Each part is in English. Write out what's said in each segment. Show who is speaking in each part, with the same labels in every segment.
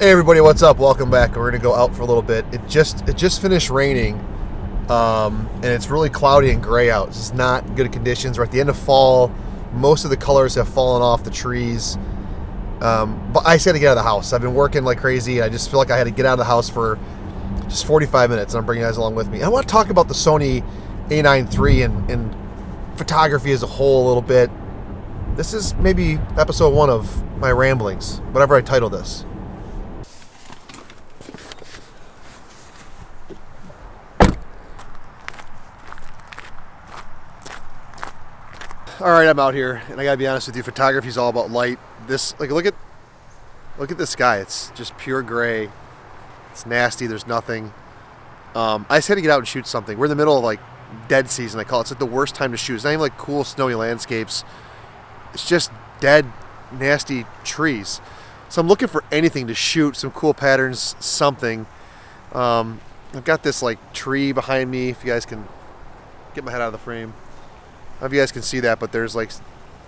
Speaker 1: Hey everybody, what's up? Welcome back. We're gonna go out for a little bit. It just finished raining, and it's really cloudy and gray out. It's just not good conditions. We're at the end of fall. Most of the colors have fallen off the trees. But I just had to get out of the house. I've been working like crazy. I just feel like I had to get out of the house for just 45 minutes, and I'm bringing you guys along with me. I want to talk about the Sony A9 III and photography as a whole a little bit. This is maybe episode 1 of my ramblings, whatever I title this. All right, I'm out here, and I gotta be honest with you. Photography is all about light. This, like, look at this sky. It's just pure gray. It's nasty. There's nothing. I just had to get out and shoot something. We're in the middle of like dead season. I call it. It's like the worst time to shoot. It's not even like cool snowy landscapes. It's just dead, nasty trees. So I'm looking for anything to shoot. Some cool patterns. Something. I've got this like tree behind me. If you guys can get my head out of the frame. I don't know if you guys can see that, but there's like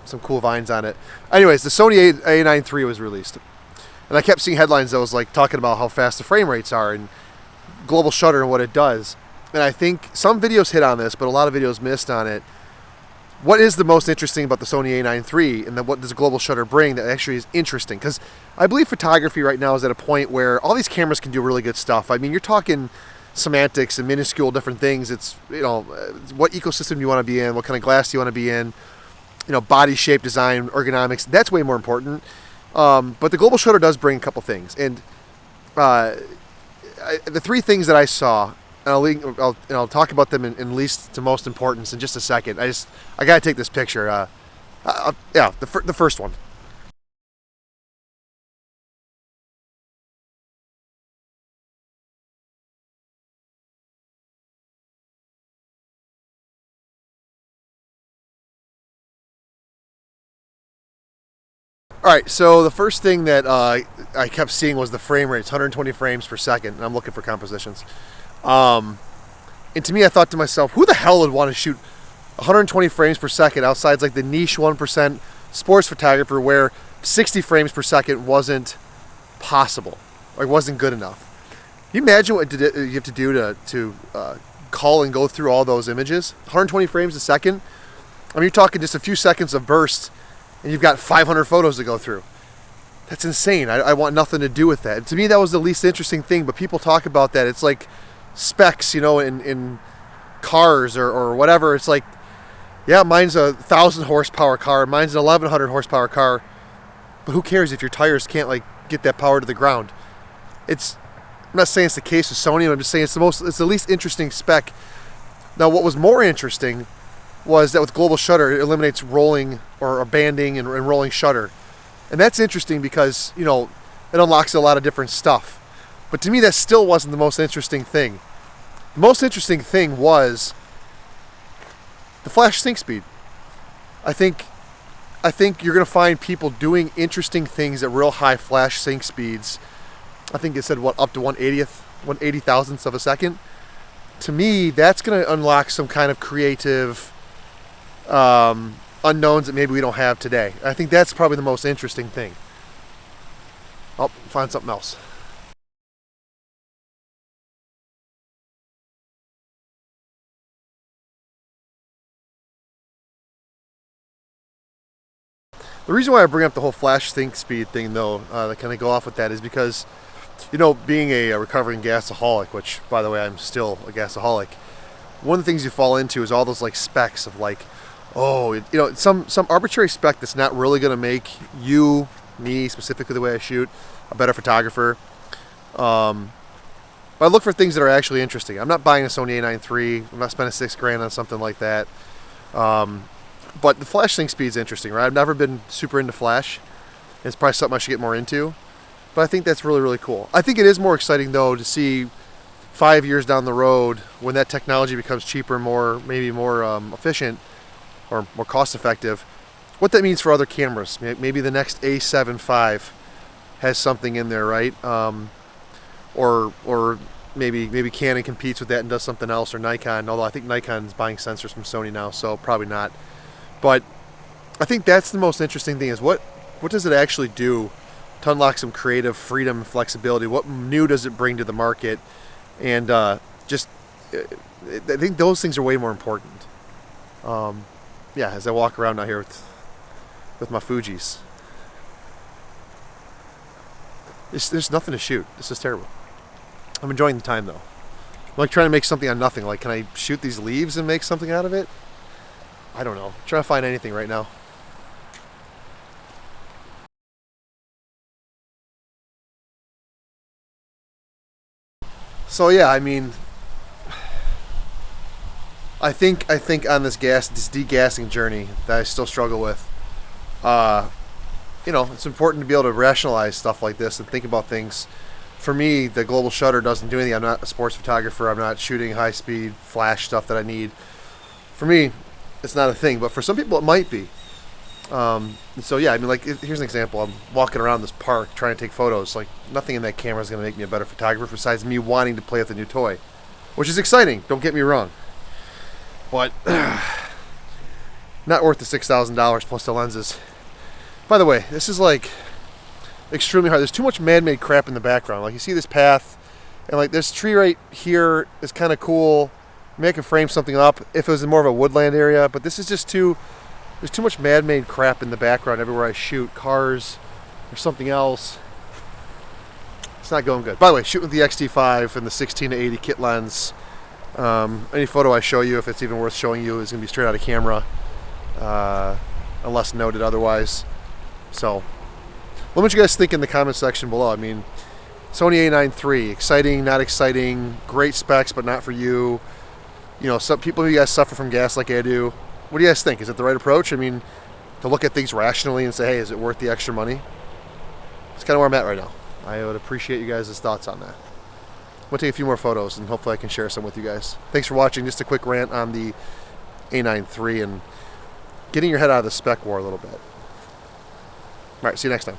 Speaker 1: some cool vines on it. Anyways, the Sony A9 III was released. And I kept seeing headlines that was like talking about how fast the frame rates are and global shutter and what it does. And I think some videos hit on this, but a lot of videos missed on it. What is the most interesting about the Sony A9 III, and then what does global shutter bring that actually is interesting? Because I believe photography right now is at a point where all these cameras can do really good stuff. I mean, you're talking semantics and minuscule different things. It's, you know, what ecosystem you want to be in, what kind of glass you want to be in, you know, body shape, design, ergonomics. That's way more important. But the global shutter does bring a couple things. And the three things that I saw, and I'll talk about them in least to most importance in just a second. I gotta take this picture. Yeah, the first one. All right, so the first thing that I kept seeing was the frame rate. It's 120 frames per second, and I'm looking for compositions. And to me, I thought to myself, who the hell would want to shoot 120 frames per second outside like the niche 1% sports photographer where 60 frames per second wasn't possible or wasn't good enough? Can you imagine what you have to do to cull and go through all those images? 120 frames a second? I mean, you're talking just a few seconds of burst, and you've got 500 photos to go through. That's insane. I want nothing to do with that. And to me, that was the least interesting thing, but people talk about that. It's like specs, you know, in cars or whatever. It's like, yeah, mine's a 1,000 horsepower car, mine's an 1,100 horsepower car, but who cares if your tires can't like get that power to the ground? I'm not saying it's the case with Sony, I'm just saying it's the least interesting spec. Now, what was more interesting was that with global shutter, it eliminates rolling or banding and rolling shutter. And that's interesting because, you know, it unlocks a lot of different stuff. But to me, that still wasn't the most interesting thing. The most interesting thing was the flash sync speed. I think you're going to find people doing interesting things at real high flash sync speeds. I think it said, what, up to 1/80 thousandths of a second. To me, that's going to unlock some kind of creative unknowns that maybe we don't have today. I think that's probably the most interesting thing. Oh, find something else. The reason why I bring up the whole flash sync speed thing, though, that kind of go off with that, is because, you know, being a recovering gasaholic, which, by the way, I'm still a gasaholic, one of the things you fall into is all those like specs of like, oh, you know, some arbitrary spec that's not really going to make you, me specifically, the way I shoot, a better photographer. But I look for things that are actually interesting. I'm not buying a Sony A9 III. I'm not spending $6,000 on something like that. But the flash sync speed is interesting, right? I've never been super into flash. It's probably something I should get more into. But I think that's really, really cool. I think it is more exciting, though, to see 5 years down the road when that technology becomes cheaper, maybe more efficient, or more cost-effective, what that means for other cameras. Maybe the next A7 IV has something in there, right? Or maybe Canon competes with that and does something else, or Nikon. Although I think Nikon's buying sensors from Sony now, so probably not. But I think that's the most interesting thing: is what does it actually do to unlock some creative freedom and flexibility. What new does it bring to the market? And I think those things are way more important. Yeah, as I walk around out here with my Fujis. There's nothing to shoot. This is terrible. I'm enjoying the time though. I'm like trying to make something out of nothing. Like, can I shoot these leaves and make something out of it? I don't know. I'm trying to find anything right now. So yeah, I mean, I think on this degassing journey that I still struggle with, you know, it's important to be able to rationalize stuff like this and think about things. For me, the global shutter doesn't do anything. I'm not a sports photographer. I'm not shooting high-speed flash stuff that I need. For me, it's not a thing, but for some people it might be. So yeah, I mean, like, here's an example. I'm walking around this park trying to take photos. Like, nothing in that camera is going to make me a better photographer besides me wanting to play with a new toy, which is exciting. Don't get me wrong, but not worth the $6,000 plus the lenses. By the way, this is like extremely hard. There's too much man-made crap in the background. Like, you see this path, and like this tree right here is kind of cool. Maybe I could frame something up if it was in more of a woodland area, but this is just there's too much man-made crap in the background everywhere I shoot. Cars or something else. It's not going good. By the way, shooting with the XT5 and the 16-80 kit lens. Any photo I show you, if it's even worth showing you, is going to be straight out of camera, unless noted otherwise. So, let me know what you guys think in the comment section below. I mean, Sony A9 III, exciting, not exciting, great specs, but not for you. You know, some people, you guys suffer from gas like I do. What do you guys think? Is it the right approach? I mean, to look at things rationally and say, hey, is it worth the extra money? It's kind of where I'm at right now. I would appreciate you guys' thoughts on that. I'm going to take a few more photos, and hopefully I can share some with you guys. Thanks for watching. Just a quick rant on the A9 III and getting your head out of the spec war a little bit. All right, see you next time.